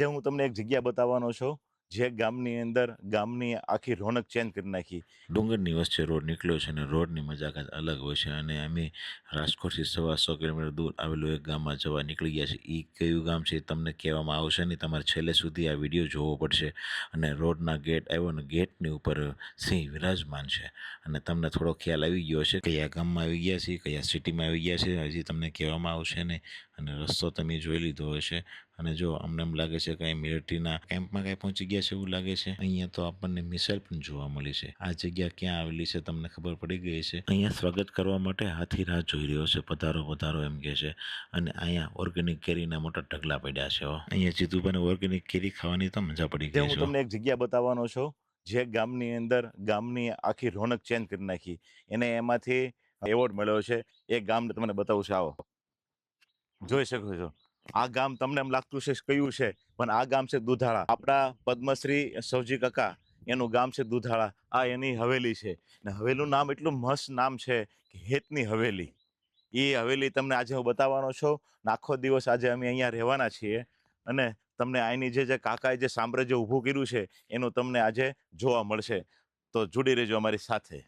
જે હું તમને એક જગ્યા બતાવવાનો છું, જે ગામની અંદર ગામની આખી રોનક ચેન્જ કરી નાખી. ડુંગરની વચ્ચે રોડ નીકળ્યો છે અને રોડની મજા કાંઈક અલગ હોય છે અને અમે રાજકોટથી 125 કિલોમીટર દૂર આવેલું એક ગામમાં જવા નીકળી ગયા છે. એ કયું ગામ છે એ તમને કહેવામાં આવશે નહીં, તમારે છેલ્લે સુધી આ વિડીયો જોવો પડશે. અને રોડના ગેટ આવ્યો ને ગેટની ઉપર સિંહ વિરાજમાન છે અને તમને થોડો ખ્યાલ આવી ગયો હશે કયા ગામમાં આવી ગયા છે, કયા સિટીમાં આવી ગયા છે, હજી તમને કહેવામાં આવશે નહીં. અને રસ્તો તમે જોઈ લીધો હશે. અને જો અમને એમ લાગે છે કે મિલિટરીના કેમ્પમાં કાંઈ પહોંચી ગયા છે એવું લાગે છે. અહીંયા તો આપણને મિસાઇલ પણ જોવા મળી છે. આ જગ્યા ક્યાં આવેલી છે તમને ખબર પડી ગઈ છે. અહીંયા સ્વાગત કરવા માટે હાથી રાહ જોઈ રહ્યો છે. પધારો પધારો એમ કહે છે. અને અહીંયા ઓર્ગેનિક કેરીના મોટા ઢગલા પડ્યા છે. અહીંયા જીતુભાઈને ઓર્ગેનિક કેરી ખાવાની તો મજા પડી જે ગઈ હું છે. તમને એક જગ્યા બતાવવાનો છું, જે ગામની અંદર ગામની આખી રોનક ચેન્જ કરી નાખી. એને એમાંથી એવોર્ડ મળ્યો છે. એ ગામ તમને બતાવું છું, આવો જોઈ શકો છો. આ ગામ તમને એમ લાગતું છે કયું છે, પણ આ ગામ છે દુધાળા. આપણા પદ્મશ્રી સૌજી કાકા એનું ગામ છે દુધાળા. આ એની હવેલી છે ને હવેલીનું નામ એટલું મસ્ત નામ છે કે હેતની હવેલી. એ હવેલી તમને આજે હું બતાવવાનો છું. આખો દિવસ આજે અમે અહીંયા રહેવાના છીએ અને તમને અહીંની જે કાકાએ જે સામ્રાજ્ય ઊભું કર્યું છે એનું તમને આજે જોવા મળશે. તો જોડી રહેજો અમારી સાથે.